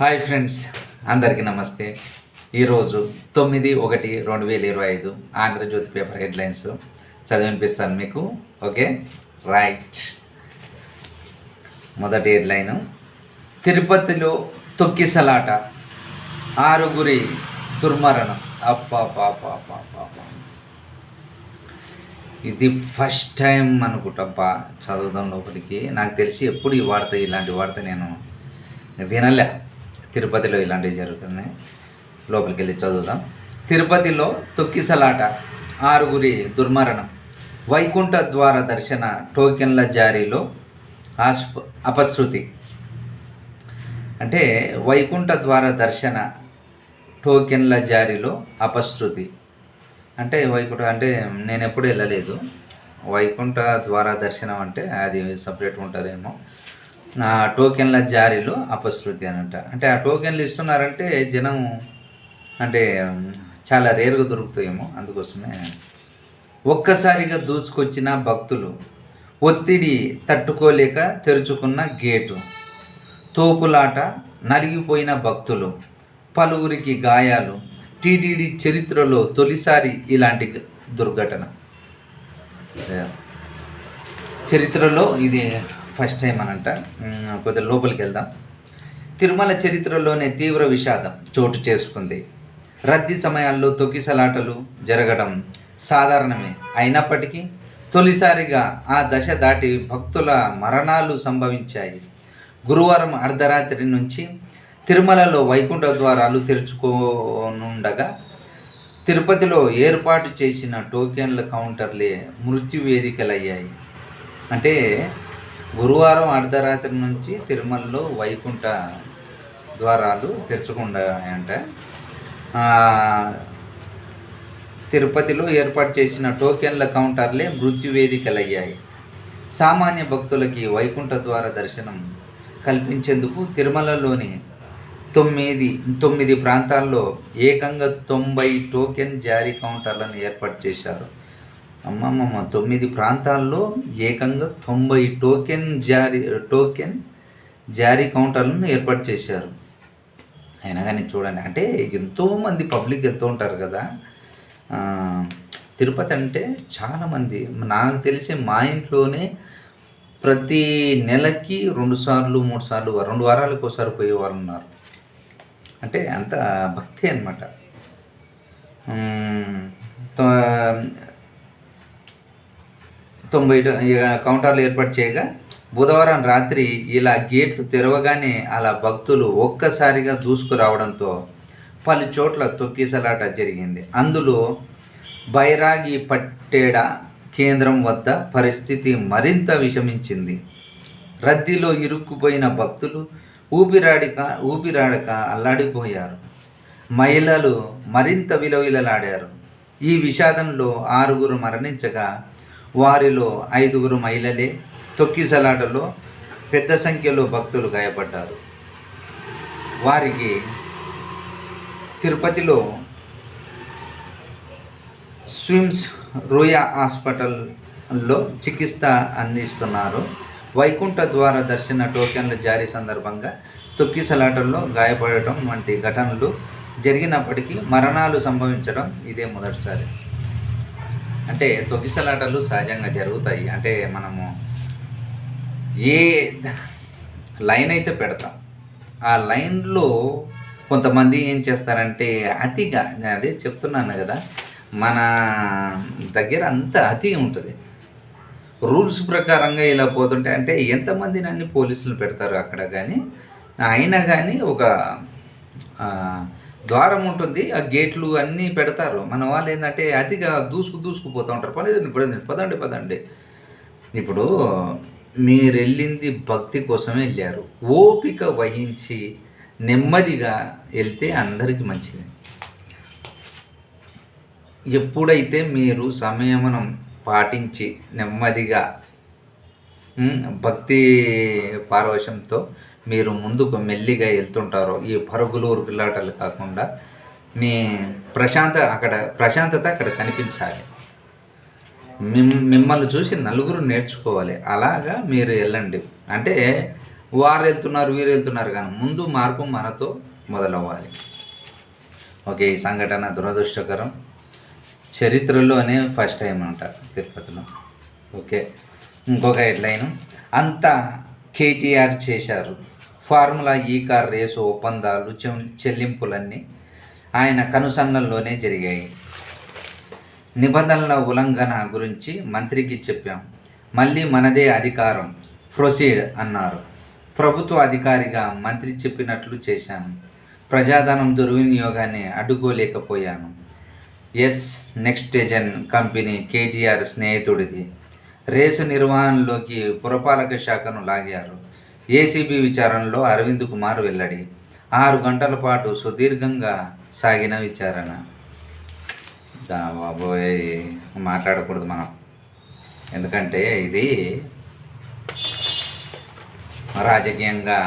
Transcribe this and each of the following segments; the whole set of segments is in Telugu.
హాయ్ ఫ్రెండ్స్, అందరికీ నమస్తే. ఈరోజు 9/1/2025 ఆంధ్రజ్యోతి పేపర్ హెడ్లైన్స్ చదివినిపిస్తాను మీకు. Okay, right. మొదటి హెడ్లైను: తిరుపతిలో తొక్కిసలాట, 6 దుర్మరణం. అప్పాపాపాపాపాపా, ఇది ఫస్ట్ టైం అనుకుంటబ్బా చదువుదాం లోపలికి. నాకు తెలిసి ఎప్పుడు ఇలాంటి వార్త నేను వినలే. తిరుపతిలో ఇలాంటివి జరుగుతున్నాయి. లోపలికి వెళ్ళి చదువుదాం. తిరుపతిలో తొక్కిసలాట, 6 దుర్మరణం. వైకుంఠ ద్వార దర్శన టోకెన్ల జారీలో అపశృతి. అంటే వైకుంఠ ద్వార దర్శన టోకెన్ల జారీలో అపశృతి అంటే నేను ఎప్పుడు వెళ్ళలేదు. వైకుంఠ ద్వార దర్శనం అంటే అది సపరేట్ ఉంటుందేమో. టోకెన్ల జారీలో అపశృతి అంటే ఆ టోకెన్లు ఇస్తున్నారంటే జనం అంటే చాలా రేరుగా దొరుకుతాయేమో, అందుకోసమే. ఒక్కసారిగా దూసుకొచ్చిన భక్తులు, ఒత్తిడి తట్టుకోలేక తెరుచుకున్న గేటు, తోపులాట, నలిగిపోయిన భక్తులు, పలువురికి గాయాలు. టీటీడీ చరిత్రలో తొలిసారి ఇలాంటి దుర్ఘటన. చరిత్రలో ఇది ఫస్ట్ టైం అనంట. కొద్దిగా లోపలికి వెళ్దాం. తిరుమల చరిత్రలోనే తీవ్ర విషాదం చోటు చేసుకుంది. రద్దీ సమయాల్లో తొక్కిసలాటలు జరగడం సాధారణమే. అయినప్పటికీ తొలిసారిగా ఆ దశ దాటి భక్తుల మరణాలు సంభవించాయి. గురువారం అర్ధరాత్రి నుంచి తిరుమలలో వైకుంఠ ద్వారాలు తెరుచుకోనుండగా తిరుపతిలో ఏర్పాటు చేసిన టోకెన్ల కౌంటర్లే మృత్యువేదికలయ్యాయి. అంటే గురువారం అర్ధరాత్రి నుంచి తిరుమలలో వైకుంఠ ద్వారాలు తెరుచుకుంటాయంట. తిరుపతిలో ఏర్పాటు చేసిన టోకెన్ల కౌంటర్లే మృత్యువేదికలయ్యాయి. సామాన్య భక్తులకి వైకుంఠ ద్వార దర్శనం కల్పించేందుకు తిరుమలలోని 9 ప్రాంతాల్లో ఏకంగా 90 టోకెన్ జారీ కౌంటర్లను ఏర్పాటు చేశారు. 9 ప్రాంతాల్లో ఏకంగా 90 టోకెన్ జారీ కౌంటర్లను ఏర్పాటు చేశారు. అయినా కానీ చూడండి, అంటే ఎంతోమంది పబ్లిక్ వెళ్తూ ఉంటారు కదా తిరుపతి. అంటే చాలామంది, నాకు తెలిసి మా ఇంట్లోనే ప్రతి నెలకి 2 సార్లు 3 సార్లు 2 వారాలకు ఒకసారి పోయేవాళ్ళు ఉన్నారు. అంటే అంత భక్తి అన్నమాట. 90 కౌంటర్లు ఏర్పాటు చేయగా బుధవారం రాత్రి ఇలా గేట్లు తెరవగానే అలా భక్తులు ఒక్కసారిగా దూసుకురావడంతో పలు చోట్ల తొక్కిసలాట జరిగింది. అందులో బైరాగి పట్టేడ కేంద్రం వద్ద పరిస్థితి మరింత విషమించింది. రద్దీలో ఇరుక్కుపోయిన భక్తులు ఊపిరాడక అల్లాడిపోయారు. మహిళలు మరింత విలవిలలాడారు. ఈ విషాదంలో 6 మరణించగా వారిలో 5 మహిళలే. తొక్కిసలాటలో పెద్ద సంఖ్యలో భక్తులు గాయపడ్డారు. వారికి తిరుపతిలో స్విమ్స్ రూయా హాస్పిటల్లో చికిత్స అందిస్తున్నారు. వైకుంఠ ద్వార దర్శన టోకెన్ల జారీ సందర్భంగా తొక్కిసలాటల్లో గాయపడటం వంటి ఘటనలు జరిగినప్పటికీ మరణాలు సంభవించడం ఇదే మొదటిసారి. అంటే తొక్కిసలాటలు సహజంగా జరుగుతాయి. అంటే మనము ఏ లైన్ అయితే పెడతాం, ఆ లైన్లో కొంతమంది ఏం చేస్తారంటే అతిగా, నేను అదే చెప్తున్నాను కదా, మన దగ్గర అంత అతి ఉంటుంది. రూల్స్ ప్రకారంగా ఇలా పోతుంటే అంటే ఎంతమందిని అన్ని పోలీసులు పెడతారు అక్కడ. కానీ అయినా కానీ ఒక ద్వారం ఉంటుంది, ఆ గేట్లు అన్నీ పెడతారు. మన వాళ్ళు ఏంటంటే అతిగా దూసుకుపోతూ ఉంటారు. పదండి. ఇప్పుడు మీరు వెళ్ళింది భక్తి కోసమే వెళ్ళారు. ఓపిక వహించి నెమ్మదిగా వెళ్తే అందరికీ మంచిది. ఎప్పుడైతే మీరు సంయమనం పాటించి నెమ్మదిగా భక్తి పారవశంతో మీరు ముందుకు మెల్లిగా వెళ్తుంటారో, ఈ పరుగులు ఉరుకులాటలు కాకుండా మీ ప్రశాంతత అక్కడ కనిపించాలి. మిమ్మల్ని చూసి నలుగురు నేర్చుకోవాలి. అలాగా మీరు వెళ్ళండి. అంటే వారు వెళ్తున్నారు వీరు వెళ్తున్నారు, కానీ ముందు మార్పు మనతో మొదలవ్వాలి. ఓకే, ఈ సంఘటన దురదృష్టకరం, చరిత్రలోనే ఫస్ట్ టైం అంట తిరుపతిలో. ఓకే, ఇంకొక హెడ్లైన్, అంతా కేటీఆర్ చేశారు. ఫార్ములా ఈ కార్ రేసు ఒప్పందాలు చెల్లింపులన్నీ ఆయన కనుసన్నల్లోనే జరిగాయి. నిబంధనల ఉల్లంఘన గురించి మంత్రికి చెప్పాం, మళ్ళీ మనదే అధికారం, ప్రొసీడ్ అన్నారు. ప్రభుత్వ అధికారిగా మంత్రి చెప్పినట్లు చేశాను. ప్రజాధనం దుర్వినియోగాన్ని అడ్డుకోలేకపోయాను. నెక్స్ట్ జెన్ కంపెనీ కేటీఆర్ స్నేహితుడిది. రేసు నిర్వహణలోకి పురపాలక శాఖను లాగారు. ఏసీబీ విచారణలో అరవింద్ కుమార్ వెల్లడి. 6 గంటల పాటు సుదీర్ఘంగా సాగిన విచారణ. బాబోయ్, మాట్లాడకూడదు మనం, ఎందుకంటే ఇది రాజకీయంగా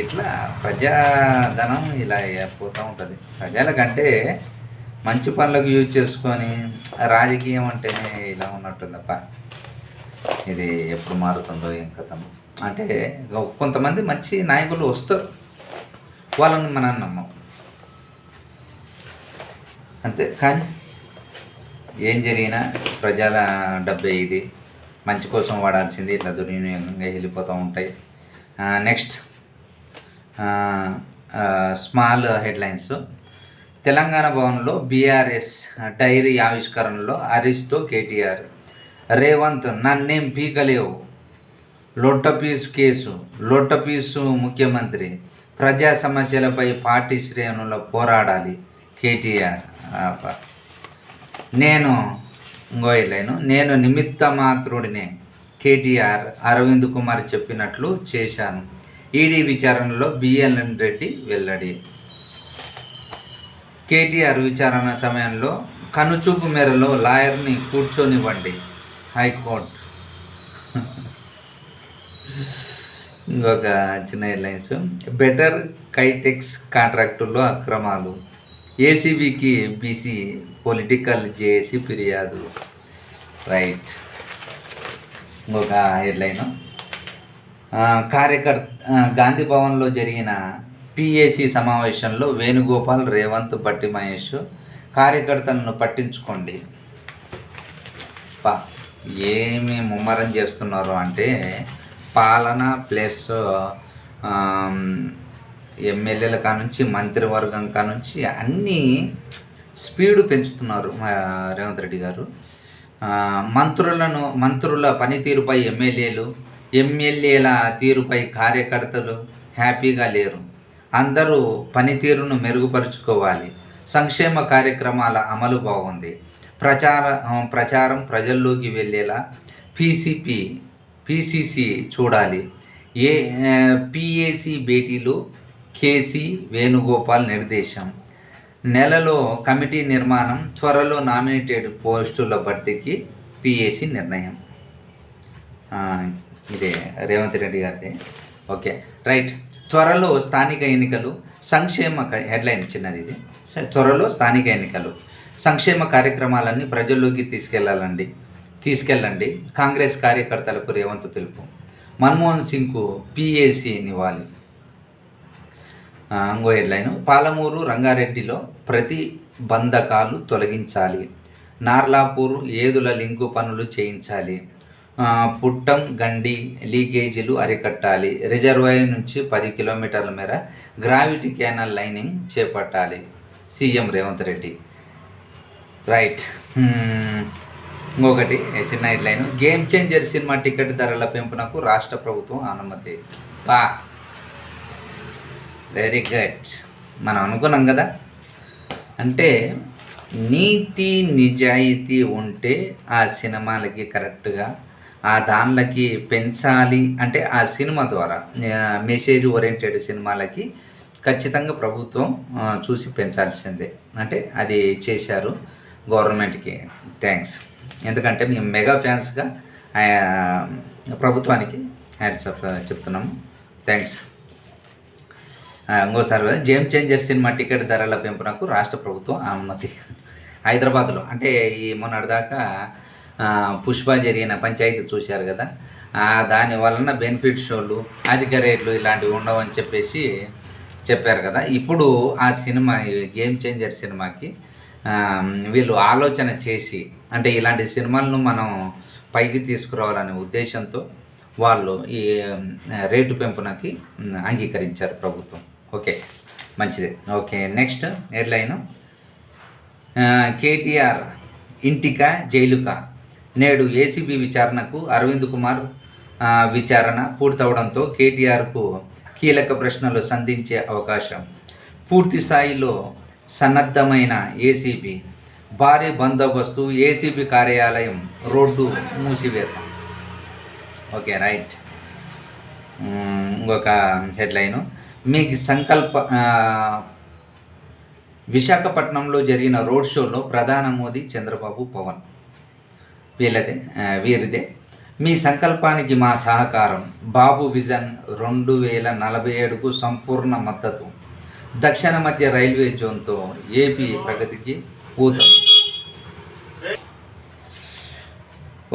ఇట్లా ప్రజాధనం ఇలా పోతూ ఉంటుంది. ప్రజలకంటే మంచి పనులకు యూజ్ చేసుకొని రాజకీయం అంటేనే ఇలా ఉన్నట్టుంది తప్ప ఇది ఎప్పుడు మారుతుందో ఏం కథం. అంటే కొంతమంది మంచి నాయకులు వస్తారు, వాళ్ళని మనం నమ్మం అంతే. కానీ ఏం జరిగినా ప్రజల డబ్బే ఇది, మంచి కోసం వాడాల్సింది ఇట్లా దుర్వినియోగంగా వెళ్ళిపోతూ ఉంటాయి. Next small headlines. తెలంగాణ భవన్లో బీఆర్ఎస్ డైరీ ఆవిష్కరణలో హరీష్తో కేటీఆర్. రేవంత్ నన్నేం పీకలేవు, లొట్టపీసు కేసు, లొట్టపీసు ముఖ్యమంత్రి, ప్రజా సమస్యలపై పార్టీ శ్రేణుల పోరాడాలి కేటీఆర్. నేను నిమిత్త మాత్రుడినే, కేటీఆర్ అరవింద్ కుమార్ చెప్పినట్లు చేశాను. ఈడీ విచారణలో బిఎన్ రెడ్డి వెల్లడి. కేటీఆర్ విచారణ సమయంలో కనుచూపు మేరలో లాయర్ని కూర్చొనివ్వండి హైకోర్టు. ఇంకొక చిన్న హెడ్లైన్స్. బెటర్ కైటెక్స్ కాంట్రాక్టుల్లో అక్రమాలు, ఏసీబీకి బీసీ పొలిటికల్ జేఏసీ ఫిర్యాదు. రైట్, ఇంకొక హెడ్లైను. గాంధీ భవన్లో జరిగిన పిఏసీ సమావేశంలో వేణుగోపాల్, రేవంత్, భట్టి మహేష్ కార్యకర్తలను పట్టించుకోండి. ఏమి ముమ్మరం చేస్తున్నారు అంటే పాలన ప్లస్ ఎమ్మెల్యేల కానుంచి మంత్రివర్గం కానుంచి అన్నీ స్పీడు పెంచుతున్నారు రేవంత్ రెడ్డి గారు. మంత్రుల పనితీరుపై ఎమ్మెల్యేల తీరుపై కార్యకర్తలు హ్యాపీగా లేరు. అందరూ పనితీరును మెరుగుపరుచుకోవాలి. సంక్షేమ కార్యక్రమాల అమలు బాగుంది. ప్రచారం ప్రజల్లోకి వెళ్ళేలా పీసీసీ చూడాలి. పిఏసీ భేటీలో కేసీ వేణుగోపాల్ నిర్దేశం. నెలలో కమిటీ నిర్మాణం, త్వరలో నామినేటెడ్ పోస్టుల భర్తీకి పిఏసీ నిర్ణయం. ఇదే రేవంత్ రెడ్డి గారిది. Okay, right. త్వరలో స్థానిక ఎన్నికలు, సంక్షేమ హెడ్లైన్ చిన్నది ఇది. త్వరలో స్థానిక ఎన్నికలు, సంక్షేమ కార్యక్రమాలన్నీ ప్రజల్లోకి తీసుకెళ్ళండి. కాంగ్రెస్ కార్యకర్తలకు రేవంత్ పిలుపు. మన్మోహన్ సింగ్కు పిఏసీ నివ్వాలి. ఇంకో హెడ్లైన్. పాలమూరు రంగారెడ్డిలో ప్రతిబంధకాలు తొలగించాలి. నార్లాపూర్ ఏదుల లింకు పనులు చేయించాలి. పుట్టం గండి లీకేజీలు అరికట్టాలి. రిజర్వాయర్ నుంచి 10 కిలోమీటర్ల మేర గ్రావిటీ క్యానల్ లైనింగ్ చేపట్టాలి. సీఎం రేవంత్ రెడ్డి. రైట్, ఇంకొకటి చిన్న headline. Game changer cinema ticket ధరల పెంపునకు రాష్ట్ర ప్రభుత్వం అనుమతి. Very good. మనం అనుకున్నాం కదా, అంటే నీతి నిజాయితీ ఉంటే ఆ సినిమాలకి కరెక్ట్గా ఆ దానిలకి పెంచాలి అంటే ఆ సినిమా ద్వారా మెసేజ్ ఓరియంటెడ్ సినిమాలకి ఖచ్చితంగా ప్రభుత్వం చూసి పెంచాల్సిందే. అంటే అది చేశారు. గవర్నమెంట్కి థ్యాంక్స్, ఎందుకంటే మేము మెగా ఫ్యాన్స్గా ప్రభుత్వానికి హ్యాట్స్ ఆఫ్ చెప్తున్నాము. థ్యాంక్స్. ఇంకోసారి గేమ్ చేంజర్ సినిమా టికెట్ ధరల పెంపునకు రాష్ట్ర ప్రభుత్వం అనుమతి. హైదరాబాద్లో అంటే ఈ మొన్నటిదాకా పుష్ప జరిగిన పంచాయతీ చూశారు కదా, దాని వలన బెనిఫిట్ షోలు, అధిక రేట్లు ఇలాంటివి ఉండవని చెప్పేసి చెప్పారు కదా. ఇప్పుడు ఆ సినిమా గేమ్ చేంజర్ సినిమాకి వీళ్ళు ఆలోచన చేసి, అంటే ఇలాంటి సినిమాలను మనం పైకి తీసుకురావాలనే ఉద్దేశంతో వాళ్ళు ఈ రేటు పెంపునకి అంగీకరించారు ప్రభుత్వం. ఓకే, మంచిదే. ఓకే, నెక్స్ట్ హెడ్లైను, కేటీఆర్ ఇంటికా జైలుకా, నేడు ఏసీబీ విచారణకు అరవింద్ కుమార్ విచారణ పూర్తవడంతో కేటీఆర్కు కీలక ప్రశ్నలు సంధించే అవకాశం. పూర్తి స్థాయిలో సన్నద్ధమైన ఏసీబీ, భారీ బందోబస్తు, ఏసీబీ కార్యాలయం రోడ్డు మూసివేత. Okay, right. ఇంకొక హెడ్లైను, మీ సంకల్ప విశాఖపట్నంలో జరిగిన రోడ్ షోలో ప్రధాని మోదీ, చంద్రబాబు, పవన్ వీరిదే. మీ సంకల్పానికి మా సహకారం, బాబు విజన్ 2047కు సంపూర్ణ మద్దతు, దక్షిణ మధ్య రైల్వే జోన్తో ఏపీ ప్రగతికి ఊతం.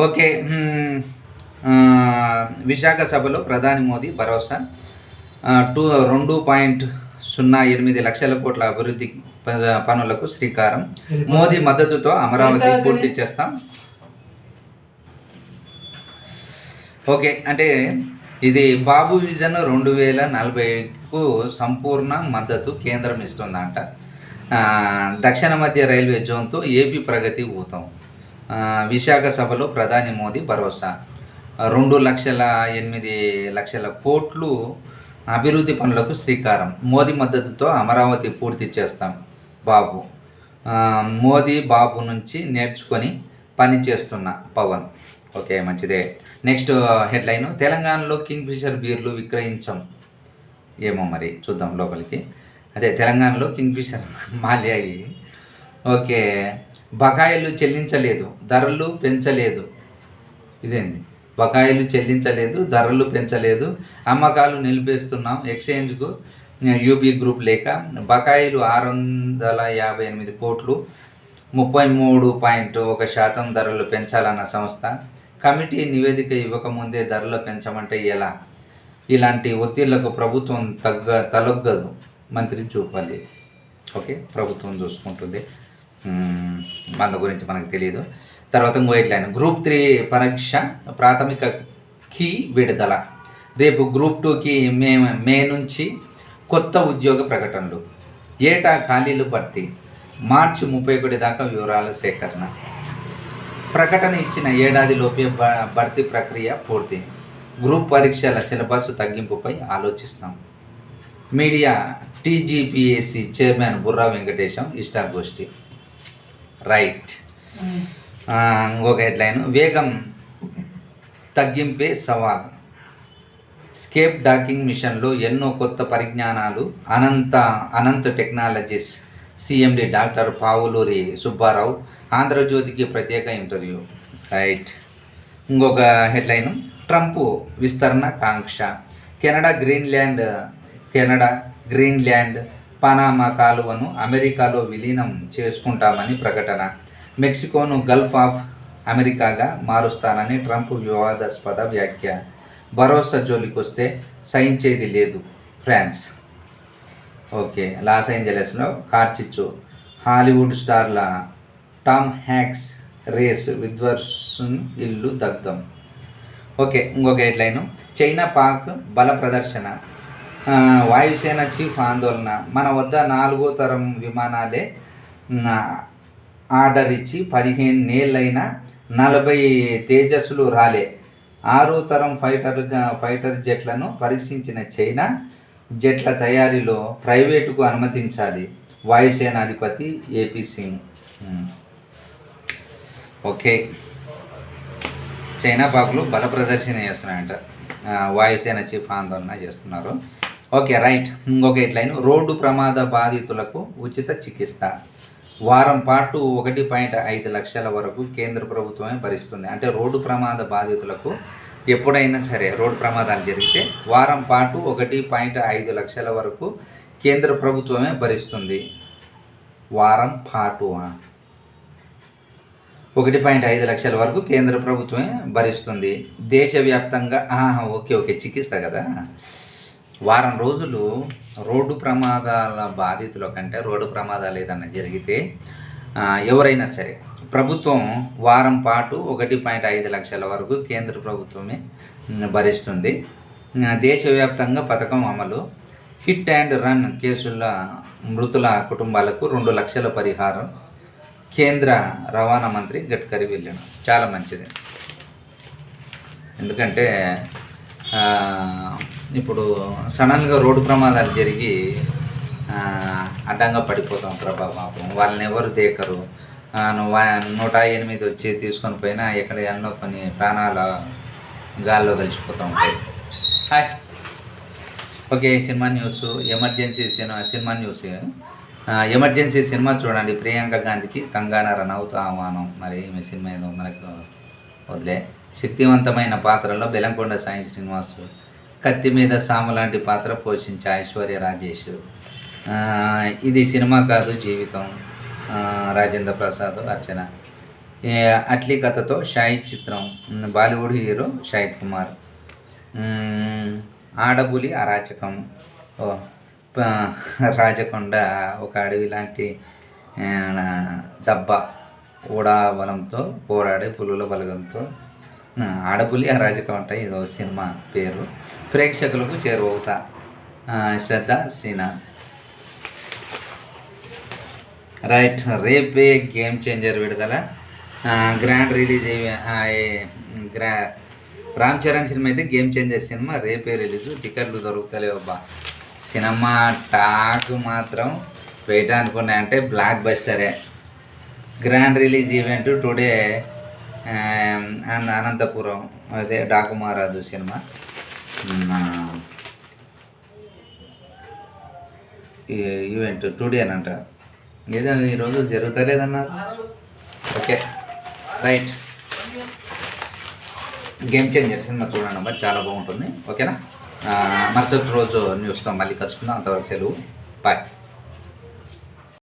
ఓకే, విశాఖ సభలో ప్రధాని మోదీ భరోసా, 2.08 లక్షల కోట్ల అభివృద్ధి పనులకు శ్రీకారం, మోదీ మద్దతుతో అమరావతి పూర్తి చేస్తాం. ఓకే, అంటే ఇది బాబు విజన్ 2040కు సంపూర్ణ మద్దతు కేంద్రం ఇస్తుందంట. దక్షిణ మధ్య రైల్వే జోన్తో ఏపీ ప్రగతి ఊతం. విశాఖ సభలో ప్రధాని మోదీ భరోసా, 2.08 కోట్లు అభివృద్ధి పనులకు శ్రీకారం, మోదీ మద్దతుతో అమరావతి పూర్తి చేస్తాం. బాబు, మోదీ బాబు నుంచి నేర్చుకొని పని చేస్తున్న పవన్. ఓకే, మంచిదే. నెక్స్ట్ హెడ్లైను, తెలంగాణలో కింగ్ఫిషర్ బీర్లు విక్రయించం. ఏమో మరి చూద్దాం లోపలికి. అదే తెలంగాణలో కింగ్ఫిషర్ మాల్యాయి. ఓకే, బకాయిలు చెల్లించలేదు, ధరలు పెంచలేదు. ఇదేంది, బకాయిలు చెల్లించలేదు, ధరలు పెంచలేదు, అమ్మకాలు నిలిపేస్తున్నాం, ఎక్స్చేంజ్కు యూబీ గ్రూప్ లేక, బకాయిలు 658 కోట్లు, 33.1% ధరలు పెంచాలన్న సంస్థ, కమిటీ నివేదిక ఇవ్వకముందే ధరలు పెంచమంటే ఎలా? ఇలాంటి ఒత్తిళ్లకు ప్రభుత్వం తలొగ్గదు, మంత్రి చూపాలి. ఓకే, ప్రభుత్వం చూసుకుంటుంది, మన గురించి మనకు తెలియదు. తర్వాత ఇంకో హెడ్లైన్, గ్రూప్ 3 పరీక్ష ప్రాథమిక కీ విడుదల, రేపు గ్రూప్ 2కి మే నుంచి కొత్త ఉద్యోగ ప్రకటనలు, ఏటా ఖాళీలు భర్తీ, మార్చి 31 దాకా వివరాల సేకరణ, ప్రకటన ఇచ్చిన ఏడాదిలోపే భర్తీ ప్రక్రియ పూర్తి, గ్రూప్ పరీక్షల సిలబస్ తగ్గింపుపై ఆలోచిస్తాం. Media TGPSC chairman Burra Venkatesham ఇష్టాగోష్ఠి. రైట్. ఇంకొక హెడ్లైన్, వేగం తగ్గింపే సవాల్, స్కేప్ డాకింగ్ మిషన్లో ఎన్నో కొత్త పరిజ్ఞానాలు, Anantha technologies, CMD doctor Pavuluri Subbarao ఆంధ్రజ్యోతికి ప్రత్యేక ఇంటర్వ్యూ. రైట్. ఇంకొక హెడ్లైను, ట్రంప్ విస్తరణ కాంక్ష, కెనడా గ్రీన్లాండ్ పనామా కాలువను అమెరికాలో విలీనం చేసుకుంటామని ప్రకటన, మెక్సికోను గల్ఫ్ ఆఫ్ అమెరికాగా మారుస్తానని ట్రంప్ వివాదాస్పద వ్యాఖ్య, భరోసా జోలికొస్తే సహించేది లేదు ఫ్రాన్స్. ఓకే, లాస్ ఏంజలస్లో కార్చిచ్చు, హాలీవుడ్ స్టార్ల టామ్ హ్యాంక్స్ రేస్ విధ్వంసం, ఇల్లు దగ్ధం. ఓకే, ఇంకొక హెడ్లైను, చైనా పాక్ బల ప్రదర్శన, వాయుసేన చీఫ్ ఆందోళన, మన వద్ద 4వ తరం విమానాలే ఆర్డర్ ఇచ్చి 15 ఏళ్ళైనా 40 తేజస్సులు రాలే, 6వ తరం ఫైటర్ జెట్లను పరీక్షించిన చైనా జెట్ల తయారీలో ప్రైవేటుకు అనుమతించాలి, వాయుసేన అధిపతి ఏపీ సింగ్. ఓకే, చైనా పాకులు బల ప్రదర్శన చేస్తున్నాయంట, వాయుసేన చీఫ్ ఆందోళన చేస్తున్నారు. Okay, right. ఇంకొక హెడ్లైన్, రోడ్డు ప్రమాద బాధితులకు ఉచిత చికిత్స, వారం పాటు 1.5 లక్షల వరకు కేంద్ర ప్రభుత్వమే భరిస్తుంది. అంటే రోడ్డు ప్రమాద బాధితులకు ఎప్పుడైనా సరే రోడ్డు ప్రమాదాలు జరిగితే వారం పాటు 1.5 లక్షల వరకు కేంద్ర ప్రభుత్వమే భరిస్తుంది. వారం పాటు 1.5 లక్షల వరకు కేంద్ర ప్రభుత్వమే భరిస్తుంది. దేశవ్యాప్తంగా ఓకే ఓకే చికిత్స కదా. వారం రోజులు రోడ్డు ప్రమాదాల బాధితుల కంటే రోడ్డు ప్రమాదాలు ఏదన్నా జరిగితే ఎవరైనా సరే ప్రభుత్వం వారం పాటు 1.5 లక్షల వరకు కేంద్ర ప్రభుత్వమే భరిస్తుంది. దేశవ్యాప్తంగా పథకం అమలు. హిట్ అండ్ రన్ కేసుల మృతుల కుటుంబాలకు 2 లక్షల పరిహారం. కేంద్ర రవాణా మంత్రి గడ్కరీ వెళ్ళాడు. చాలా మంచిది. ఎందుకంటే ఇప్పుడు సడన్గా రోడ్డు ప్రమాదాలు జరిగి అడ్డంగా పడిపోతాం ప్రభావం. వాళ్ళని ఎవరు దేకరు. 108 వచ్చి తీసుకొని పోయినా ఎక్కడ ఎన్నో కొన్ని ప్రాణాల గాల్లో కలిసిపోతూ ఉంటాయి. Hi okay, cinema news. Emergency cinema news. Emergency cinema చూడండి. ప్రియాంక గాంధీకి కంగానా రనౌత్ ఆహ్వానం. మరి ఈమె సినిమా ఏదో మనకు వదిలే. శక్తివంతమైన పాత్రలో బెలంకొండ సాయి శ్రీనివాస్, కత్తి మీద సాము లాంటి పాత్ర పోషించే ఐశ్వర్య రాజేష్. ఇది సినిమా కాదు జీవితం. రాజేంద్ర ప్రసాద్, అర్చన. అట్లీ కథతో షాహిద్ చిత్రం. బాలీవుడ్ హీరో షాహిద్ కుమార్. ఆడపులి అరాచకం. రాజకొండ ఒక అడవి లాంటి దబ్బ ఓడాబలంతో పోరాడే పులుల బలగంతో. ఆడపులి అరాజకం అంటే ఇదో సినిమా పేరు. ప్రేక్షకులకు చేరువవుతా. శ్రద్ధ శ్రీనాథ్. రైట్, రేపే గేమ్ చేంజర్ విడుదల. Grand release Ram Charan cinema అయితే గేమ్ చేంజర్ సినిమా రేపే రిలీజు. టికెట్లు దొరుకుతలేవు అబ్బా. సినిమా టాక్ మాత్రం బయట అనుకున్నాయంటే బ్లాక్ బస్టరే. Grand release event today Anantapur. అదే Daaku Maharaaj cinema event today అనంట. ఏదో ఈరోజు జరుగుతలేదన్నారు. Okay right, game changer cinema చూడండి అమ్మా, చాలా బాగుంటుంది. ఓకేనా. మరుసటి రోజు న్యూస్తో మళ్ళీ కలుసుకుందాం. అంతవరకు సెలవు. బాయ్.